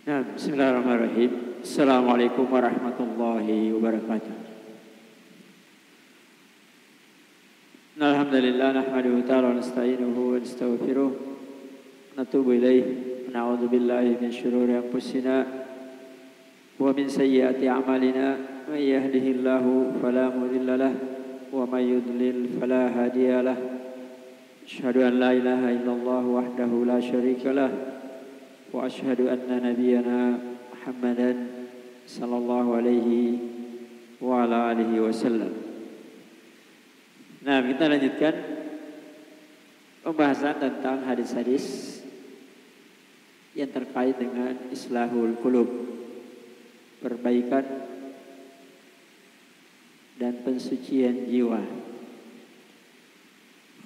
Nah, bismillahirrahmanirrahim. Assalamualaikum warahmatullahi wabarakatuh. Alhamdulillah nahmaduhu ta'ala wa nasta'inuhu wa nastaghfiruh. Natubu ilaih. Na'udzu billahi min syururi anfusina wa min sayyiati a'malina. Man yahdihillahu fala mudilla lahu wa man yudlil fala hadiya lahu. Asyhadu an la ilaha illallah wahdahu la syarika lahu. Wa asyhadu anna nabiyyana Muhammadan sallallahu alaihi wa ala alihi wasallam. Nah, kita lanjutkan pembahasan tentang hadis-hadis yang terkait dengan islahul qulub, perbaikan dan pensucian jiwa.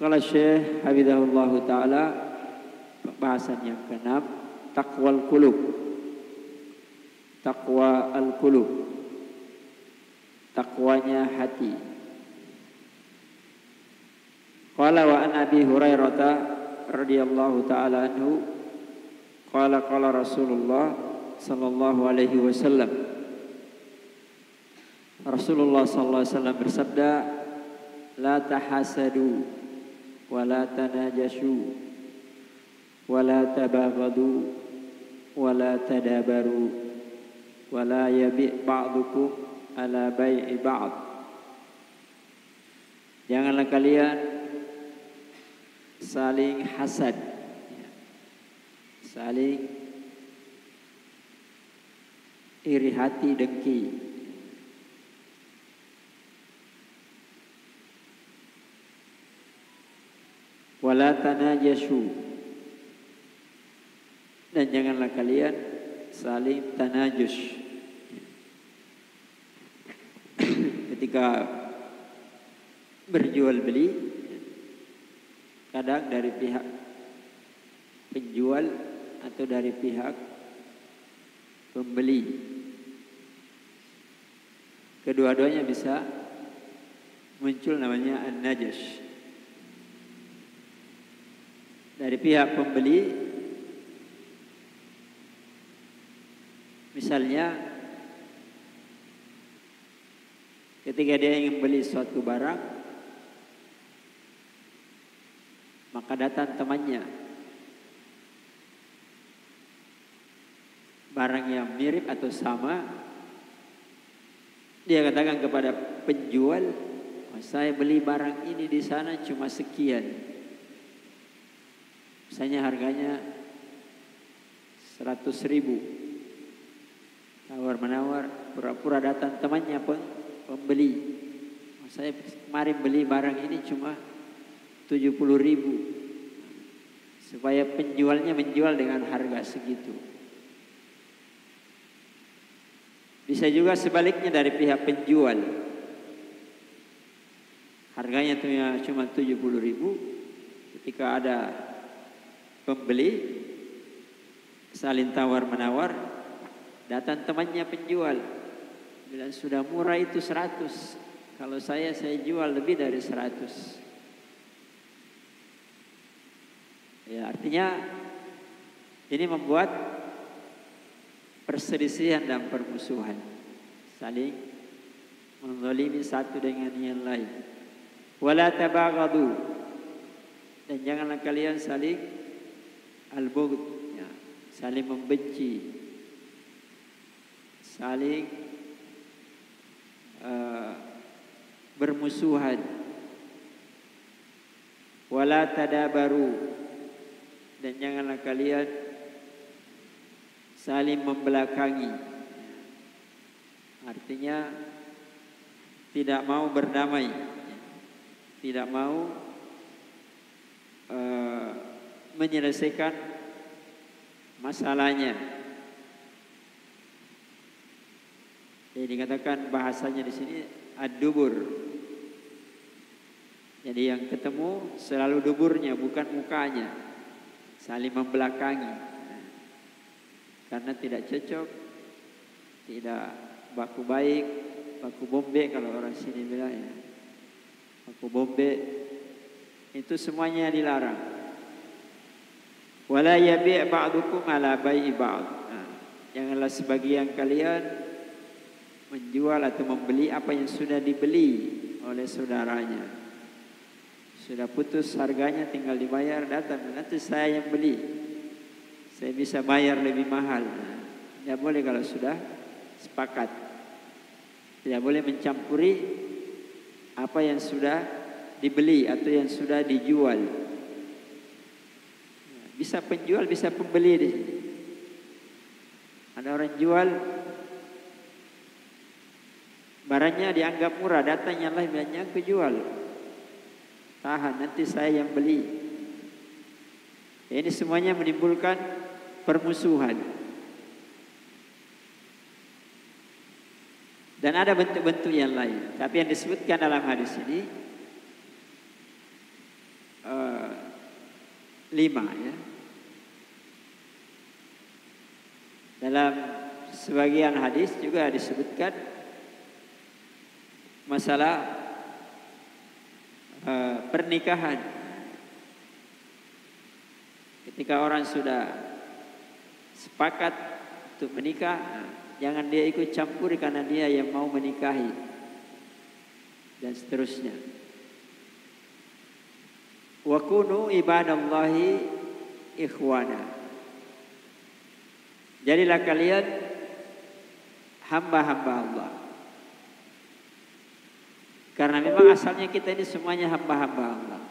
Qala Syekh Hafizahullah Ta'ala, pembahasan yang ke-6, taqwal qulub, taqwa al-qulub, takwanya hati. Qala wa an Abi Hurairah radhiyallahu ta'ala anhu qala qala Rasulullah sallallahu alaihi wasallam, Rasulullah sallallahu alaihi wasallam bersabda, la tahasadu wa la tanajashu wa la tabaghadu wa la tadabaru wa la yabi' ba'dukum ala bai'i ba'd. Janganlah kalian saling hasad, saling iri hati, dengki. Wala tanajashu, dan janganlah kalian saling tanajus. Ketika berjual beli, kadang dari pihak penjual atau dari pihak pembeli, kedua-duanya bisa muncul namanya an-najas. Dari pihak pembeli, misalnya ketika dia ingin beli suatu barang, maka datang temannya, barang yang mirip atau sama, dia katakan kepada penjual, oh, saya beli barang ini di sana cuma sekian, misalnya harganya 100.000. Tawar-menawar, pura-pura datang temannya pembeli, oh, saya kemarin beli barang ini cuma 70.000, supaya penjualnya menjual dengan harga segitu. Bisa juga sebaliknya dari pihak penjual, harganya cuma 70.000, ketika ada pembeli saling tawar-menawar, datang temannya penjual bilang sudah murah itu 100, kalau saya jual lebih dari 100. Ya, artinya ini membuat perselisihan dan permusuhan, saling menzalimi satu dengan yang lain. Wala tabaghadu, dan janganlah kalian saling al-bughd, ya, saling membenci, saling bermusuhan. Wala tadabaru, dan janganlah kalian saling membelakangi. Artinya tidak mau berdamai, tidak mau menyelesaikan masalahnya. Jadi dikatakan bahasanya di sini ad-dubur. Jadi yang ketemu selalu duburnya, bukan mukanya, saling membelakangi, karena tidak cocok, tidak baku baik, baku bombe kalau orang sini bilang, ya, baku bombe, itu semuanya dilarang. Wala yabi' ba'dukum ala bai'i ba'd. Janganlah sebagian kalian menjual atau membeli apa yang sudah dibeli oleh saudaranya. Sudah putus harganya, tinggal dibayar, datang nanti saya yang beli, saya bisa bayar lebih mahal. Tidak boleh kalau sudah sepakat. Tidak boleh mencampuri apa yang sudah dibeli atau yang sudah dijual. Bisa penjual, bisa pembeli di sini. Ada orang jual barangnya dianggap murah, datang yang lain bilangnya aku jual. Tahan, nanti saya yang beli. Ini semuanya menimbulkan permusuhan. Dan ada bentuk-bentuk yang lain. Tapi yang disebutkan dalam hadis ini 5 ya. Dalam sebagian hadis juga disebutkan masalah pernikahan. Ketika orang sudah sepakat untuk menikah, jangan dia ikut campur karena dia yang mau menikahi dan seterusnya. Wa kunu ibadallahi ikhwana. Jadilah kalian hamba-hamba Allah. Karena memang asalnya kita ini semuanya hamba-hamba Allah.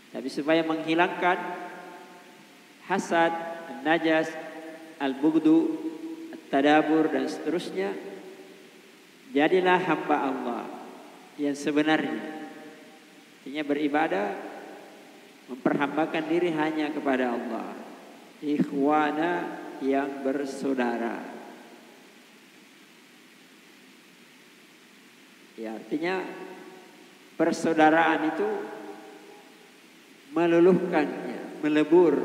Tapi supaya menghilangkan hasad, najas, al-bughdu, at-tadabur dan seterusnya, jadilah hamba Allah yang sebenarnya. Artinya beribadah, memperhambakan diri hanya kepada Allah. Ikhwana, yang bersaudara. Ya, artinya persaudaraan itu meluluhkan, melebur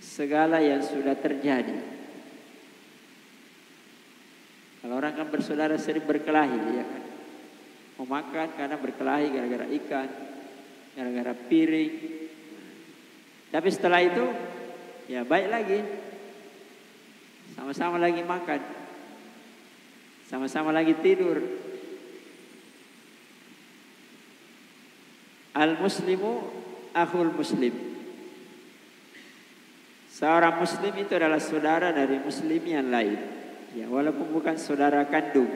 segala yang sudah terjadi. Kalau orang kan bersaudara sering berkelahi, ya kan? Mau makan karena berkelahi gara-gara ikan, gara-gara piring. Tapi setelah itu, ya baik lagi. Sama-sama lagi makan, sama-sama lagi tidur. Al-muslimu akhul muslim. Seorang muslim itu adalah saudara dari muslim yang lain. Ya, walaupun bukan saudara kandung,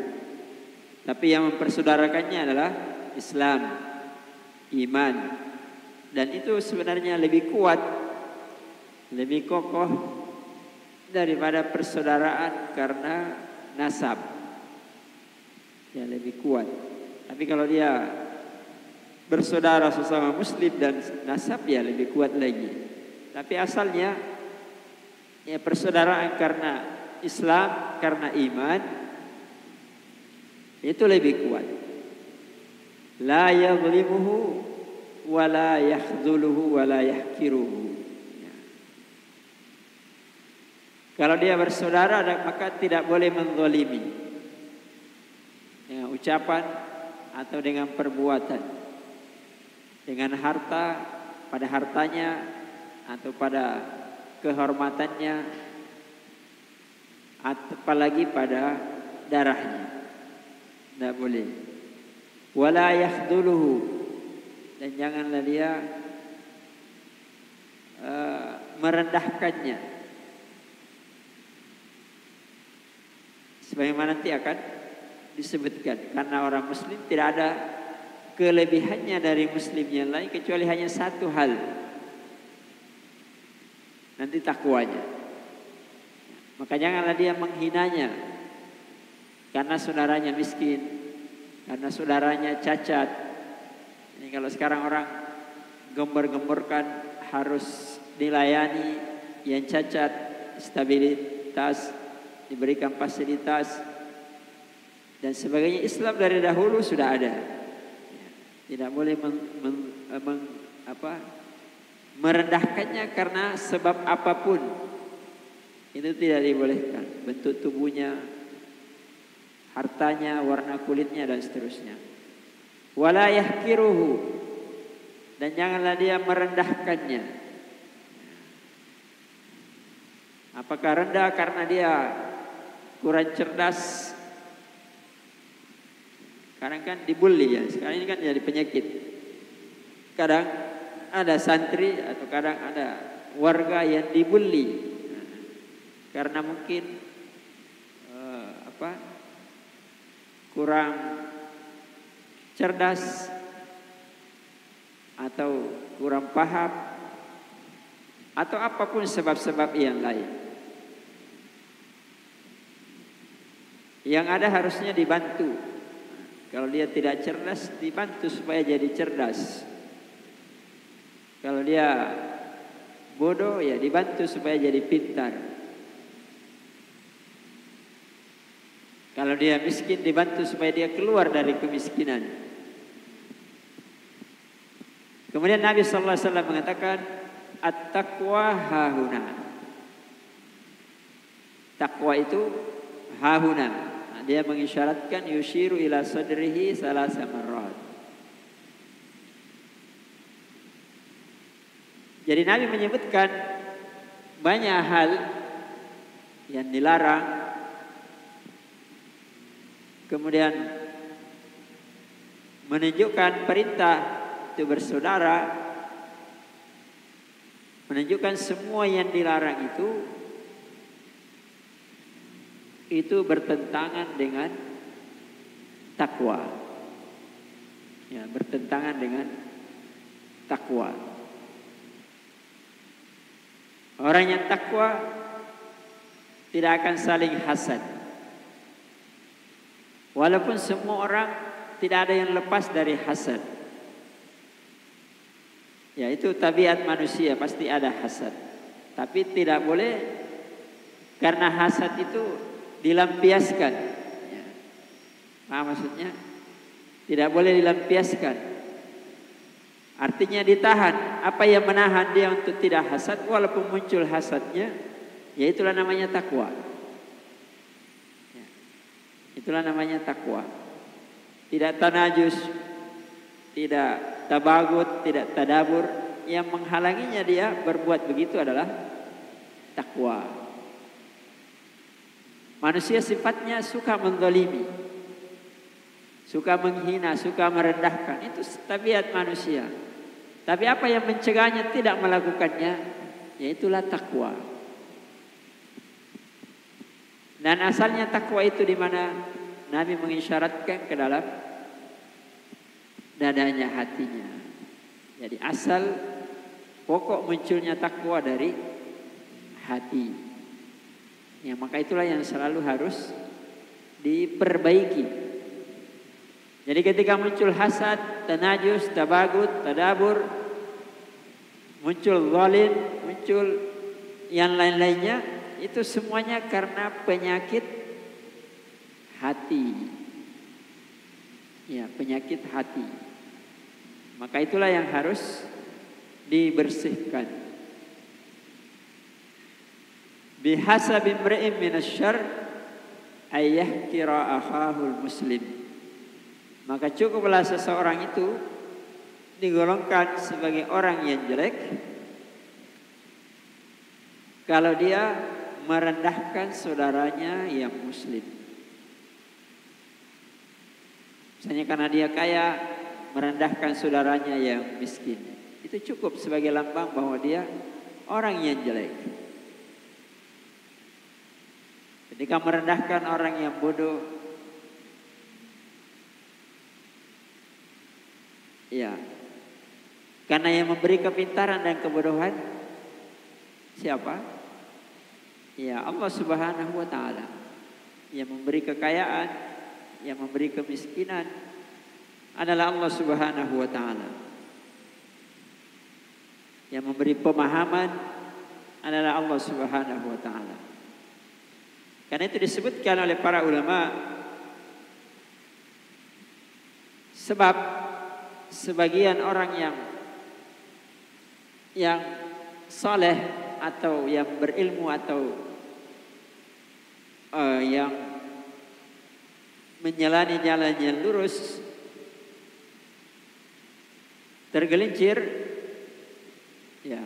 tapi yang mempersaudarakannya adalah Islam, iman. Dan itu sebenarnya lebih kuat, lebih kokoh daripada persaudaraan karena nasab. Ya, lebih kuat. Tapi kalau dia bersaudara sesama muslim dan nasab, ya lebih kuat lagi. Tapi asalnya ya persaudaraan karena Islam, karena iman, itu lebih kuat. La yadhlimuhu wa la yakhdhuluhu wa la yahkiruhu. Ya. Kalau dia bersaudara maka tidak boleh menzalimi dengan ucapan atau dengan perbuatan. Dengan harta, pada hartanya atau pada kehormatannya, apalagi pada darahnya. Tidak boleh. Wala yakhdhuluhu, dan janganlah dia merendahkannya. Sebagaimana nanti akan disebutkan, karena orang muslim tidak ada kelebihannya dari muslim yang lain kecuali hanya satu hal, nanti takwanya. Maka janganlah dia menghinanya karena saudaranya miskin, karena saudaranya cacat. Ini kalau sekarang orang gembor-gemborkan harus dilayani yang cacat, stabilitas, diberikan fasilitas dan sebagainya. Islam dari dahulu sudah ada. Tidak boleh merendahkannya karena sebab apapun. Itu tidak dibolehkan. Bentuk tubuhnya, hartanya, warna kulitnya dan seterusnya. Wala yahkiruhu, dan janganlah dia merendahkannya. Apakah rendah karena dia kurang cerdas? Sekarang kan dibully ya, sekarang ini kan jadi penyakit. Kadang ada santri atau kadang ada warga yang dibully karena mungkin kurang cerdas atau kurang paham atau apapun sebab-sebab yang lain. Yang ada harusnya dibantu. Kalau dia tidak cerdas, dibantu supaya jadi cerdas. Kalau dia bodoh, ya dibantu supaya jadi pintar. Kalau dia miskin, dibantu supaya dia keluar dari kemiskinan. Kemudian Nabi sallallahu alaihi wasallam mengatakan, at-taqwa hahuna. Takwa itu hahuna. Nah, dia mengisyaratkan yushiru ila sadrihi salasa marrat. Jadi Nabi menyebutkan banyak hal yang dilarang. Kemudian menunjukkan perintah itu bersaudara, menunjukkan semua yang dilarang itu bertentangan dengan takwa. Ya, bertentangan dengan takwa. Orang yang takwa tidak akan saling hasad. Walaupun semua orang tidak ada yang lepas dari hasad. Ya, itu tabiat manusia, pasti ada hasad. Tapi tidak boleh karena hasad itu dilampiaskan. Ya. Maksudnya tidak boleh dilampiaskan. Artinya ditahan. Apa yang menahan dia untuk tidak hasad walaupun muncul hasadnya, ya itulah namanya takwa. Itulah namanya takwa. Tidak tanajus, tidak tabagut, tidak tadabur. Yang menghalanginya dia berbuat begitu adalah takwa. Manusia sifatnya suka menzalimi, suka menghina, suka merendahkan. Itu tabiat manusia. Tapi apa yang mencegahnya tidak melakukannya? Yaitulah takwa. Dan asalnya takwa itu di mana Nabi mengisyaratkan ke dalam dadanya, hatinya. Jadi asal pokok munculnya takwa dari hati. Ya, maka itulah yang selalu harus diperbaiki. Jadi ketika muncul hasad, tanajus, tabagut, tadabur, muncul zalim, muncul yang lain-lainnya, itu semuanya karena penyakit hati. Ya, penyakit hati. Maka itulah yang harus dibersihkan. Bihasabi imri'in minasyarr ayyahkira akhahul muslim. Maka cukuplah seseorang itu digolongkan sebagai orang yang jelek kalau dia merendahkan saudaranya yang muslim. Misalnya karena dia kaya, merendahkan saudaranya yang miskin. Itu cukup sebagai lambang bahwa dia orang yang jelek. Ketika merendahkan orang yang bodoh, ya, karena yang memberi kepintaran dan kebodohan siapa? Ya, Allah Subhanahu wa ta'ala. Yang memberi kekayaan, yang memberi kemiskinan adalah Allah Subhanahu wa ta'ala. Yang memberi pemahaman adalah Allah Subhanahu wa ta'ala. Karena itu disebutkan oleh para ulama, sebab sebagian orang yang saleh atau yang berilmu atau yang menjalani jalan yang lurus tergelincir, ya,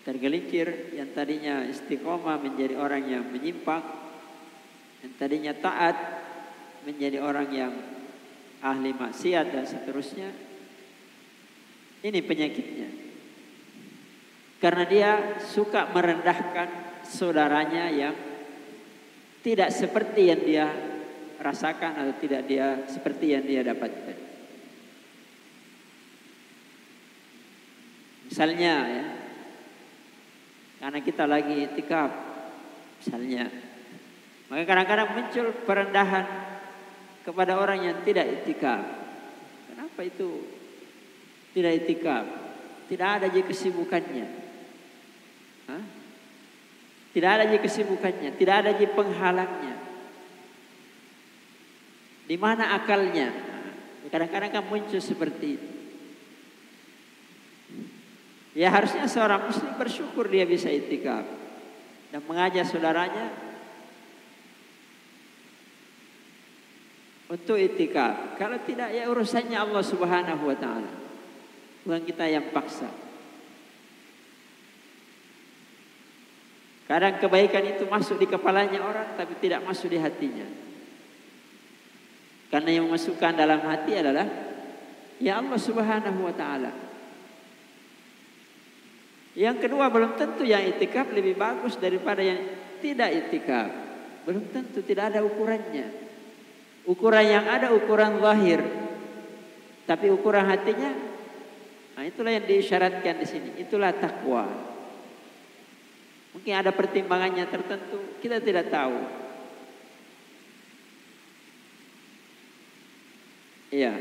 tergelincir, yang tadinya istiqomah menjadi orang yang menyimpang, yang tadinya taat menjadi orang yang ahli maksiat dan seterusnya. Ini penyakitnya. Karena dia suka merendahkan saudaranya yang tidak seperti yang dia rasakan atau tidak dia seperti yang dia dapatkan. Misalnya ya, karena kita lagi i'tikaf misalnya, maka kadang-kadang muncul perendahan kepada orang yang tidak i'tikaf. Kenapa itu tidak i'tikaf? Tidak ada je kesibukannya. Hah? Tidak ada je kesibukannya, tidak ada je penghalangnya. Di mana akalnya? Kadang-kadang kan muncul seperti itu. Ya harusnya seorang muslim bersyukur dia bisa i'tikaf dan mengajak saudaranya untuk i'tikaf. Kalau tidak ya urusannya Allah Subhanahu wa taala. Bukan kita yang paksa. Kadang kebaikan itu masuk di kepalanya orang tapi tidak masuk di hatinya. Karena yang memasukkan dalam hati adalah ya Allah Subhanahu wa taala. Yang kedua, belum tentu yang i'tikaf lebih bagus daripada yang tidak i'tikaf. Belum tentu, tidak ada ukurannya. Ukuran yang ada ukuran zahir. Tapi ukuran hatinya, nah itulah yang diisyaratkan di sini. Itulah takwa. Mungkin ada pertimbangannya tertentu, kita tidak tahu. Iya.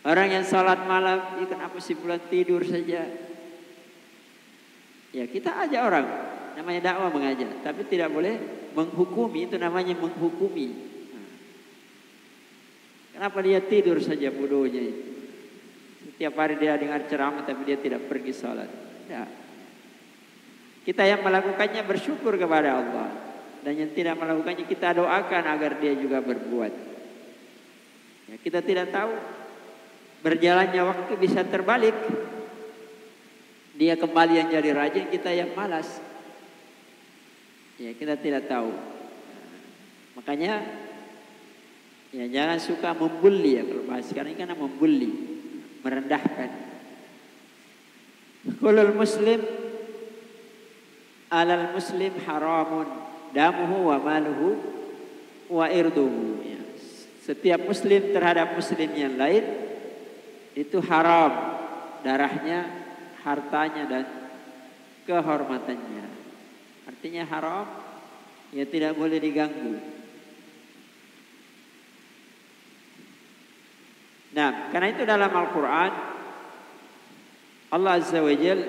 Orang yang salat malam, ya kenapa sih bulan tidur saja? Ya kita ajak orang, namanya dakwah mengajak, tapi tidak boleh menghukumi, itu namanya menghukumi. Kenapa dia tidur saja bodohnya itu? Setiap hari dia dengar ceramah tapi dia tidak pergi salat. Tidak. Kita yang melakukannya bersyukur kepada Allah, dan yang tidak melakukannya kita doakan agar dia juga berbuat. Ya, kita tidak tahu. Berjalannya waktu bisa terbalik. Dia kembali yang jadi rajin, kita yang malas. Ya kita tidak tahu. Makanya ya jangan suka membuli ya, kalau bahas sekarang ini karena membuli, merendahkan. Kulul muslim alal muslim haramun damuhu wa maluhu wa irduhu. Ya. Setiap muslim terhadap muslim yang lain itu haram, darahnya, hartanya dan kehormatannya. Artinya haram, ya tidak boleh diganggu. Nah, karena itu dalam Al-Quran Allah Azza wa Jal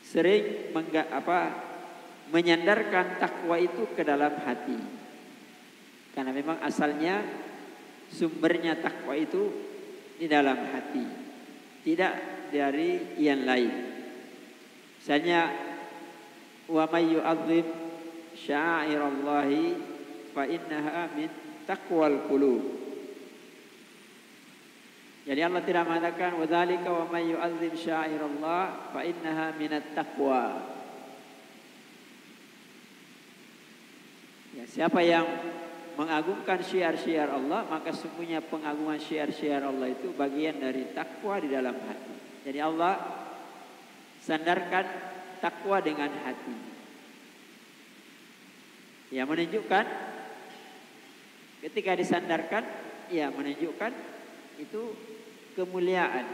sering menyandarkan takwa itu ke dalam hati. Karena memang asalnya sumbernya takwa itu di dalam hati, tidak dari yang lain. Misalnya, wa may yu'azzim sya'airallahi fa innaha min taqwal qulub. Jadi Allah tidak mengatakan wa dzalika wa may yu'azzim sya'airallah fa innaha minat taqwa. Ya, siapa yang mengagungkan syiar-syiar Allah, maka sungguhnya pengagungan syiar-syiar Allah itu bagian dari takwa di dalam hati. Jadi Allah sandarkan takwa dengan hati. Ya menunjukkan ketika disandarkan, ya menunjukkan itu kemuliaan,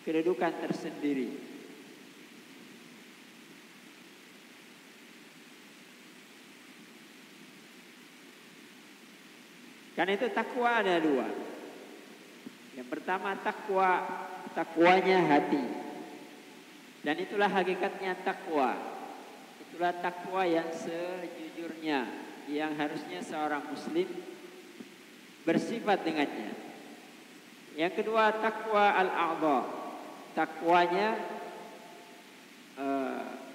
kedudukan tersendiri. Karena itu takwa ada dua. Yang pertama takwanya hati. Dan itulah hakikatnya takwa. Itulah takwa yang sejujurnya, yang harusnya seorang muslim bersifat dengannya. Yang kedua takwa al-a'dha. Takwanya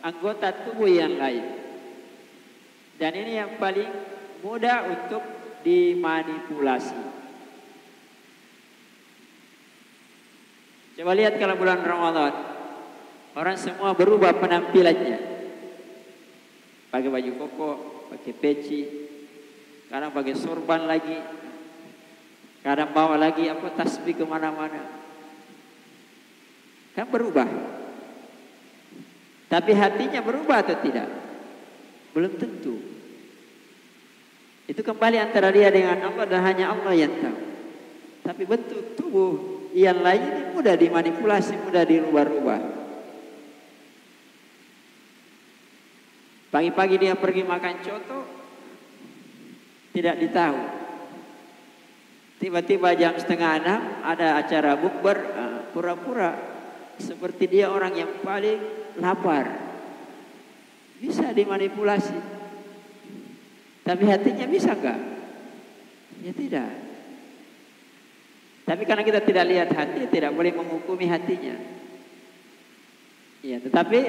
anggota tubuh yang lain. Dan ini yang paling mudah untuk dimanipulasi. Coba lihat kalau bulan Ramadan, orang semua berubah penampilannya. Pakai baju koko, pakai peci, kadang pakai sorban lagi, kadang bawa lagi tasbih kemana-mana. Kan berubah. Tapi hatinya berubah atau tidak? Belum tentu. Itu kembali antara dia dengan Allah dan hanya Allah yang tahu. Tapi bentuk tubuh yang lain ini mudah dimanipulasi, mudah dirubah-rubah. Pagi-pagi dia pergi makan coto, tidak ditahu. Tiba-tiba jam 5:30 ada acara bukber, pura-pura seperti dia orang yang paling lapar. Bisa dimanipulasi. Tapi hatinya bisa enggak? Ya tidak. Tapi karena kita tidak lihat hati, tidak boleh menghukumi hatinya. Ya, tetapi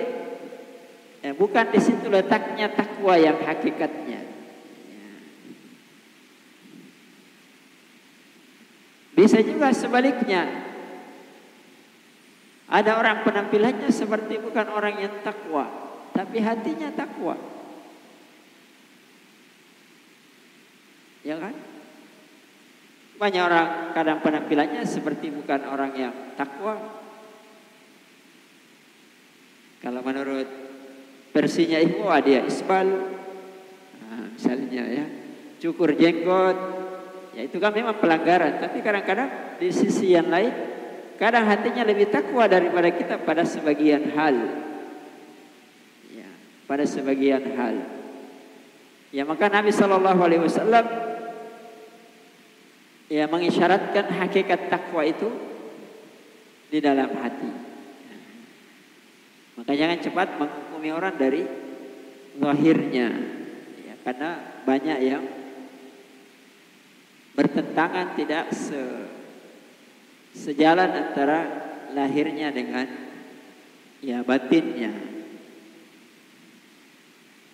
bukan di situ letaknya takwa yang hakikatnya. Ya. Bisa juga sebaliknya. Ada orang penampilannya seperti bukan orang yang takwa, tapi hatinya takwa. Ya kan? Banyak orang kadang penampilannya seperti bukan orang yang takwa. Kalau menurut versinya Ikhwan dia isbal, misalnya ya, cukur jenggot, ya itu kan memang pelanggaran. Tapi kadang-kadang di sisi yang lain, kadang hatinya lebih takwa daripada kita pada sebagian hal. Ya, pada sebagian hal. Ya maka Nabi SAW ya mengisyaratkan hakikat takwa itu di dalam hati. Maka jangan cepat menghukumi orang dari zahirnya, ya, karena banyak yang bertentangan, tidak sejalan antara lahirnya dengan ya batinnya.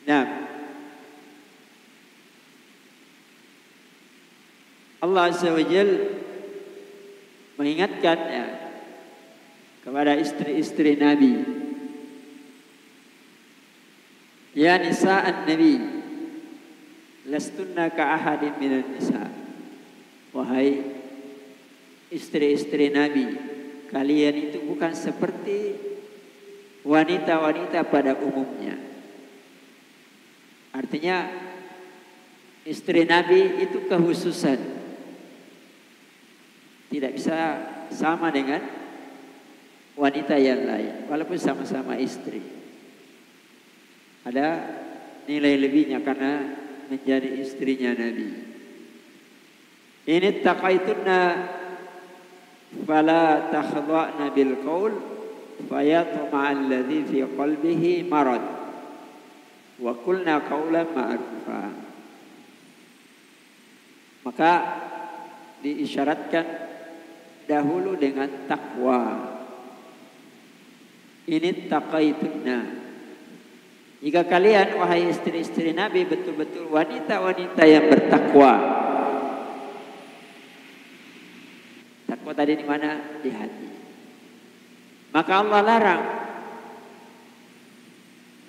Nah, Allah Azza wa Jalla mengingatkan ya, kepada istri-istri Nabi. Ya nisa'an Nabi, lastunna ka'ahadin minan nisa'. Wahai istri-istri Nabi, kalian itu bukan seperti wanita-wanita pada umumnya. Artinya istri Nabi itu kekhususan, tidak bisa sama dengan wanita yang lain, walaupun sama-sama istri. Ada nilai lebihnya karena menjadi istrinya Nabi. Ini taqaitunna fala takhdha'na bil qaul fayatma'a alladhi fi qalbihi marad wa qulna qawlan ma'rufa. Maka diisyaratkan dahulu dengan takwa. Ini taqaitunna. Jika kalian wahai istri-istri Nabi betul-betul wanita-wanita yang bertakwa. Takwa tadi di mana? Di hati. Maka Allah larang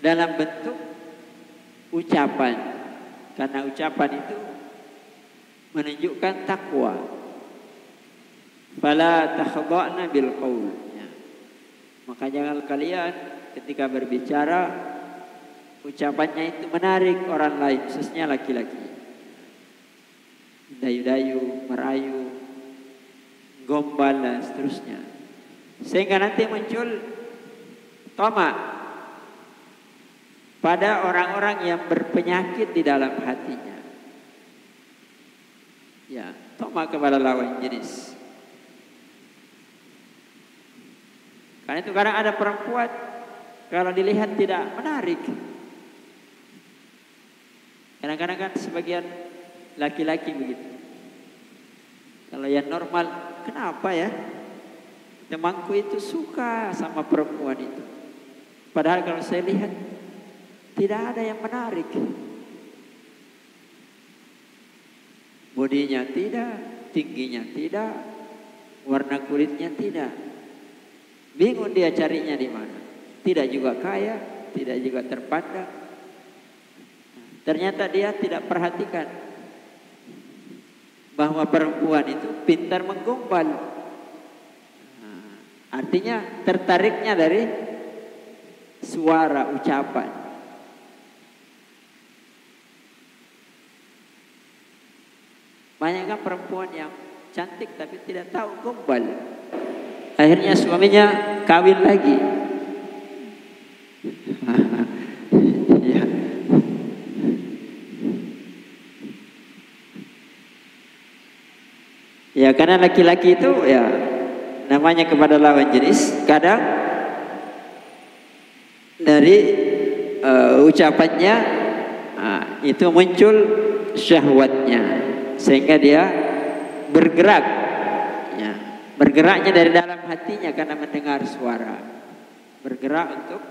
dalam bentuk ucapan, karena ucapan itu menunjukkan takwa. Fala takhdha'na bil qaul. Maka jangan kalian ketika berbicara ucapannya itu menarik orang lain, khususnya laki-laki. Dayu-dayu, merayu, gombal dan seterusnya. Sehingga nanti muncul tamak pada orang-orang yang berpenyakit di dalam hatinya. Ya, tamak kepada lawan jenis. Karena itu kadang ada perempuan kalau dilihat tidak menarik. Kadang-kadang kan sebagian laki-laki begitu. Kalau yang normal, kenapa ya? Temanku itu suka sama perempuan itu. Padahal kalau saya lihat, tidak ada yang menarik. Bodinya tidak, tingginya tidak, warna kulitnya tidak. Bingung dia carinya di mana. Tidak juga kaya, tidak juga terpandang. Ternyata dia tidak perhatikan bahwa perempuan itu pintar menggombal. Artinya tertariknya dari suara ucapan. Banyak kan perempuan yang cantik tapi tidak tahu gombal. Akhirnya suaminya kawin lagi. Ya. Ya karena laki-laki itu ya namanya kepada lawan jenis kadang dari ucapannya itu muncul syahwatnya sehingga dia bergerak ya, bergeraknya dari dalam hatinya karena mendengar suara, bergerak untuk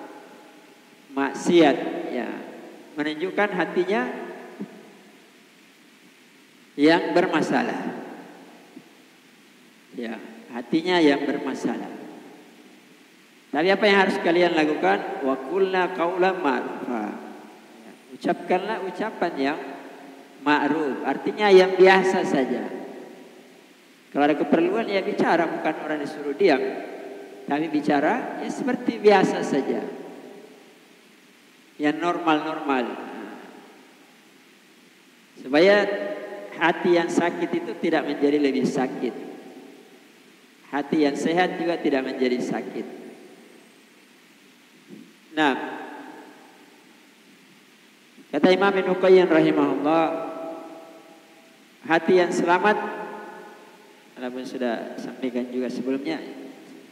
maksiat ya, menunjukkan hatinya yang bermasalah ya, hatinya yang bermasalah. Tapi apa yang harus kalian lakukan? Wa qulna qaulan ma'rufa. Ya, ucapkanlah ucapan yang ma'ruf, artinya yang biasa saja. Kalau ada keperluan ya bicara, bukan orang disuruh diam. Tapi bicara ya seperti biasa saja. Yang normal-normal. Supaya hati yang sakit itu tidak menjadi lebih sakit. Hati yang sehat juga tidak menjadi sakit. Nah, kata Imam Ibnu Qayyim rahimahullah, hati yang selamat, walaupun sudah sampaikan juga sebelumnya,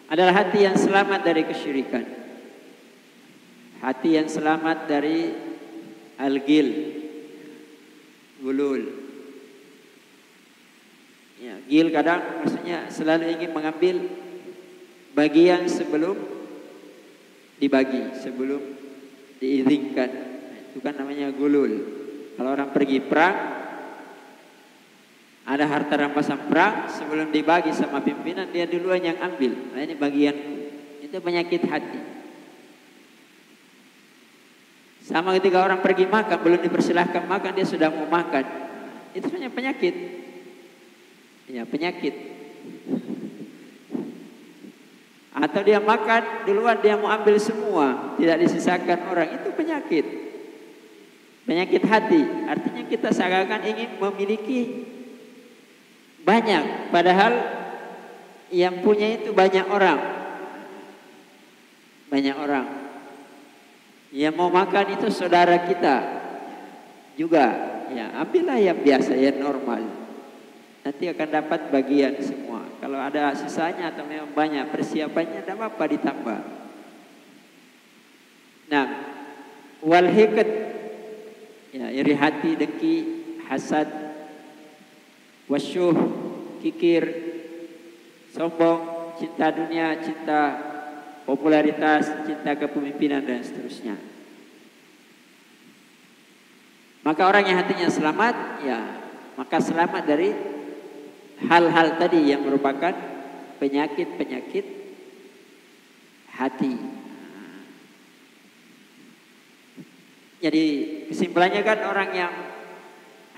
adalah hati yang selamat dari kesyirikan. Hati yang selamat dari al-ghil, gulul. Ya, ghil kadang maksudnya selalu ingin mengambil bagian sebelum dibagi, sebelum diizinkan. Itu kan namanya gulul. Kalau orang pergi perang, ada harta rampasan perang, sebelum dibagi sama pimpinan dia duluan yang ambil. Nah ini bagian, itu penyakit hati. Sama ketika orang pergi makan, belum dipersilahkan makan dia sudah mau makan. Itu hanya penyakit. Ya penyakit. Atau dia makan duluan dia mau ambil semua, tidak disisakan orang, itu penyakit. Penyakit hati. Artinya kita seakan-akan ingin memiliki banyak, padahal yang punya itu banyak orang. Banyak orang. Yang mau makan itu saudara kita juga. Ya, ambillah yang biasa, yang normal. Nanti akan dapat bagian semua. Kalau ada sisanya atau memang banyak persiapannya, tidak apa-apa ditambah. Nah, wal hiqd, ya, iri hati, dengki, hasad, wasyuh, kikir, sombong, cinta dunia, cinta popularitas, cinta kepemimpinan dan seterusnya. Maka orang yang hatinya selamat, ya, maka selamat dari hal-hal tadi yang merupakan penyakit-penyakit hati. Jadi kesimpulannya kan orang yang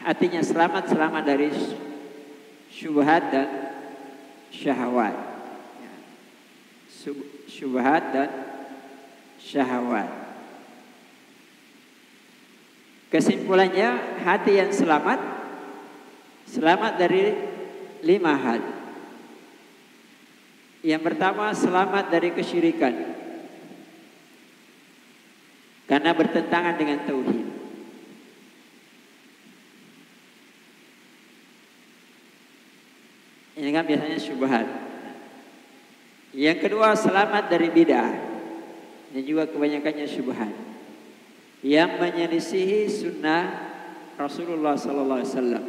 hatinya selamat dari syubhat dan syahwat. Syubhat dan syahwat. Kesimpulannya hati yang selamat dari 5 hal. Yang pertama, selamat dari kesyirikan karena bertentangan dengan tauhid. Ini kan biasanya syubhat. Yang kedua, selamat dari bid'ah. Ini juga kebanyakannya syubhat yang menyelisihi sunnah Rasulullah sallallahu alaihi wasallam.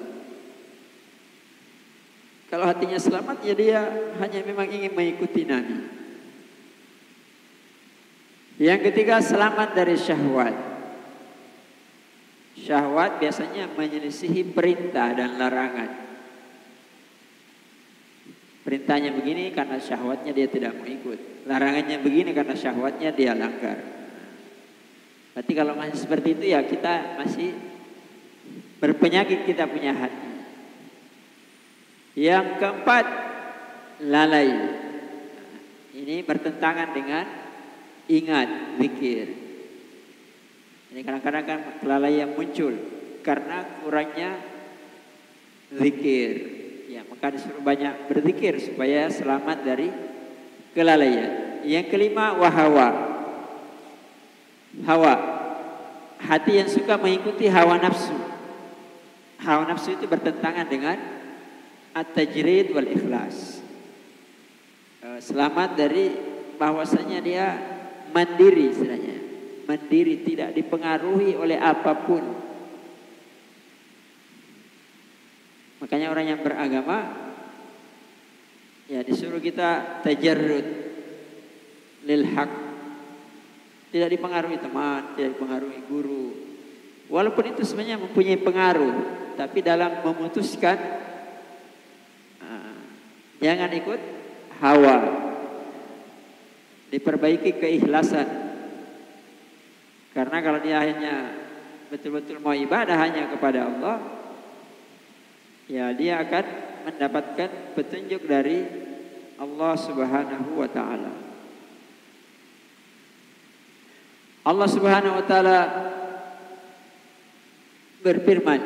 Kalau hatinya selamat ya dia hanya memang ingin mengikuti Nabi. Yang ketiga, selamat dari syahwat. Syahwat biasanya menyelisihi perintah dan larangan. Perintahnya begini karena syahwatnya dia tidak mau ikut. Larangannya begini karena syahwatnya dia langgar. Berarti kalau masih seperti itu ya kita masih berpenyakit, kita punya hati. Yang keempat, lalai. Ini bertentangan dengan ingat, zikir. Ini kadang-kadang kan kelalaian muncul karena kurangnya zikir. Ya, maka disuruh banyak berzikir supaya selamat dari kelalaian. Yang kelima, wahawa. Hawa. Hati yang suka mengikuti hawa nafsu. Hawa nafsu itu bertentangan dengan at-tajrid wal ikhlas. Selamat dari bahwasanya dia mandiri sebenarnya. Mandiri, tidak dipengaruhi oleh apapun. Makanya orang yang beragama ya disuruh kita tajarrud lil haq. Tidak dipengaruhi teman, tidak dipengaruhi guru. Walaupun itu sebenarnya mempunyai pengaruh, tapi dalam memutuskan jangan ikut hawa. Diperbaiki keikhlasan. Karena kalau dia hanya betul-betul mau ibadah hanya kepada Allah, ya dia akan mendapatkan petunjuk dari Allah Subhanahu wa taala. Allah Subhanahu wa taala berfirman,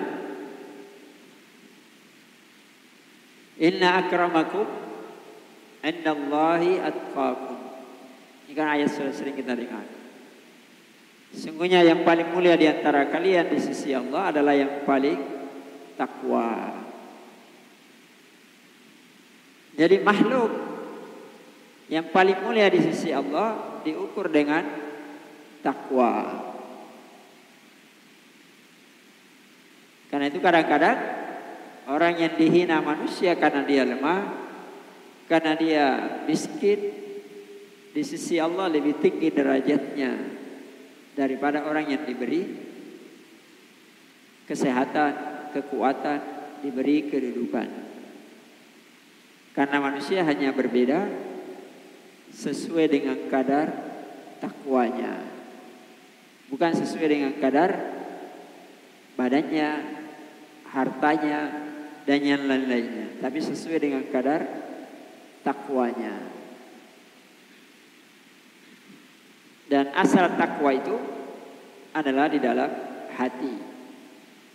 "Inna akramakum indallahi atqakum." Ini kan ayat sudah sering kita dengar. Sungguhnya yang paling mulia di antara kalian di sisi Allah adalah yang paling takwa. Jadi makhluk yang paling mulia di sisi Allah diukur dengan takwa. Karena itu kadang-kadang orang yang dihina manusia karena dia lemah, karena dia miskin, di sisi Allah lebih tinggi derajatnya daripada orang yang diberi kesehatan, kekuatan, diberi kedudukan. Karena manusia hanya berbeda sesuai dengan kadar takwanya. Bukan sesuai dengan kadar badannya, hartanya, dan yang lain-lainnya. Tapi sesuai dengan kadar takwanya. Dan asal takwa itu adalah di dalam hati.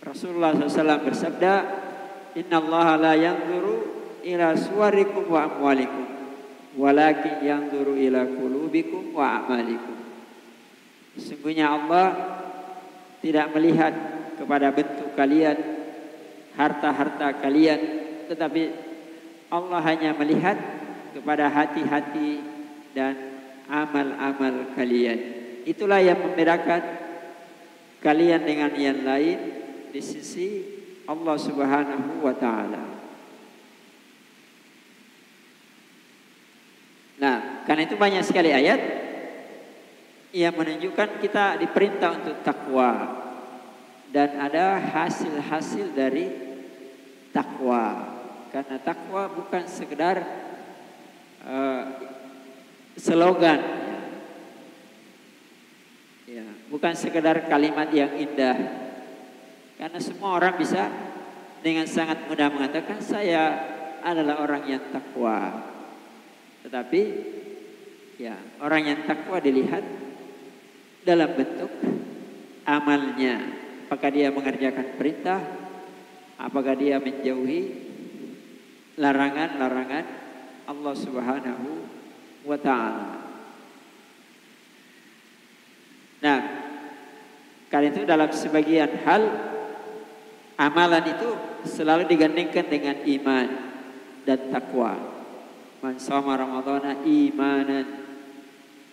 Rasulullah SAW bersabda, "Inna Allah la yanzuru ila suwarikum wa amwalikum, walakin yanzuru ila qulubikum wa a'malikum." Sesungguhnya Allah tidak melihat kepada bentuk kalian, harta-harta kalian, tetapi Allah hanya melihat kepada hati-hati dan amal-amal kalian. Itulah yang membedakan kalian dengan yang lain di sisi Allah Subhanahu wa taala. Nah, karena itu banyak sekali ayat yang menunjukkan kita diperintah untuk takwa dan ada hasil-hasil dari takwa. Karena takwa bukan sekedar slogan, ya, bukan sekedar kalimat yang indah. Karena semua orang bisa dengan sangat mudah mengatakan saya adalah orang yang takwa. Tetapi ya, orang yang takwa dilihat dalam bentuk amalnya. Apakah dia mengerjakan perintah? Apakah dia menjauhi larangan-larangan Allah Subhanahu wa ta'ala. Nah, karena itu dalam sebagian hal amalan itu selalu digandengkan dengan iman dan takwa. Man shoma ramadhana imanan,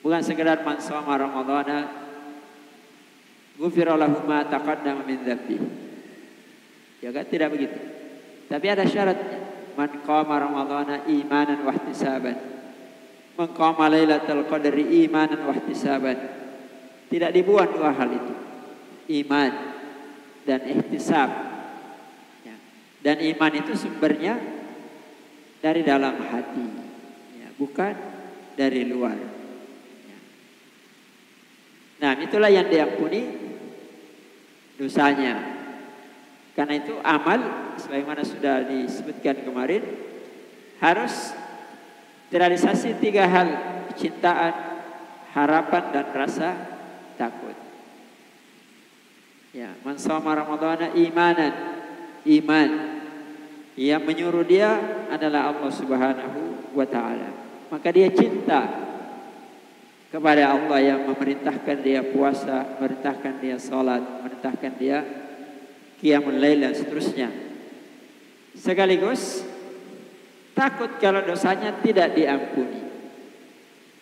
bukan sekedar man shoma ramadhana ghufira lahu ma taqaddama min dzambi. Ya kan, tidak begitu. Tapi ada syaratnya. Man qama ramadhana imanan wa ihtisaban, man qama lailatul qadri imanan wa ihtisaban. Tidak dibuat dua hal itu, iman dan ihtisab. Ya. Dan iman itu sumbernya dari dalam hati, ya, bukan dari luar. Nah, itulah yang diampuni dosanya. Karena itu amal, sebagaimana sudah disebutkan kemarin, harus terrealisasi 3 hal: kecintaan, harapan, dan rasa takut. Ya, man shoma ramadhana imanan, iman yang menyuruh dia adalah Allah Subhanahu wa taala. Maka dia cinta kepada Allah yang memerintahkan dia puasa, memerintahkan dia salat, memerintahkan dia qiyamul lail dan seterusnya. Sekaligus takut kalau dosanya tidak diampuni.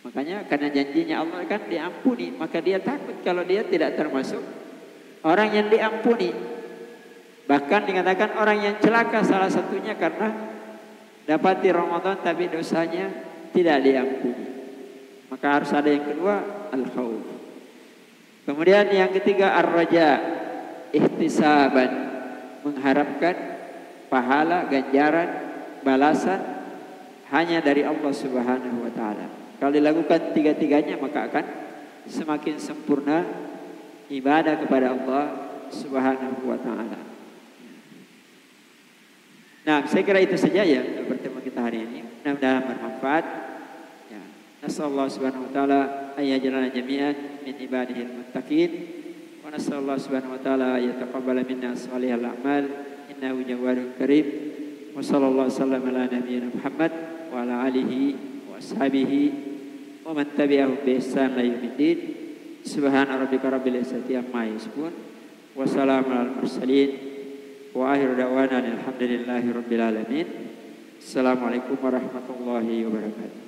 Makanya karena janjinya Allah kan diampuni, maka dia takut kalau dia tidak termasuk orang yang diampuni. Bahkan dikatakan orang yang celaka salah satunya karena dapati Ramadan tapi dosanya tidak diampuni. Maka harus ada yang kedua, al-khauf. Kemudian yang ketiga, ar-raja, ihtisaban, mengharapkan pahala, ganjaran, balasan hanya dari Allah Subhanahu wa taala. Kalau dilakukan 3-tiganya maka akan semakin sempurna ibadah kepada Allah Subhanahu wa taala. Nah, saya kira itu saja ya untuk pertemuan kita hari ini. Mudah-mudahan bermanfaat. Ya. Nasallahu subhanahu wa ta'ala ayyajalana jami'an min ibadihil muttaqin. Wa nasallahu subhanahu wa ta'ala yataqabbala minna salihal a'mal. Innahu jawadun karim. Wa sallallahu sallam ala nabiyyina Muhammad wa ala alihi wa ashabihi wa man tabi'ahum bi ihsan ila yaumiddin. Subhana rabbika rabbil izzati amma yasifun. Wa salamun alal mursalin. Wa akhiru da'wana alhamdulillahi rabbil alamin. Assalamualaikum warahmatullahi wabarakatuh.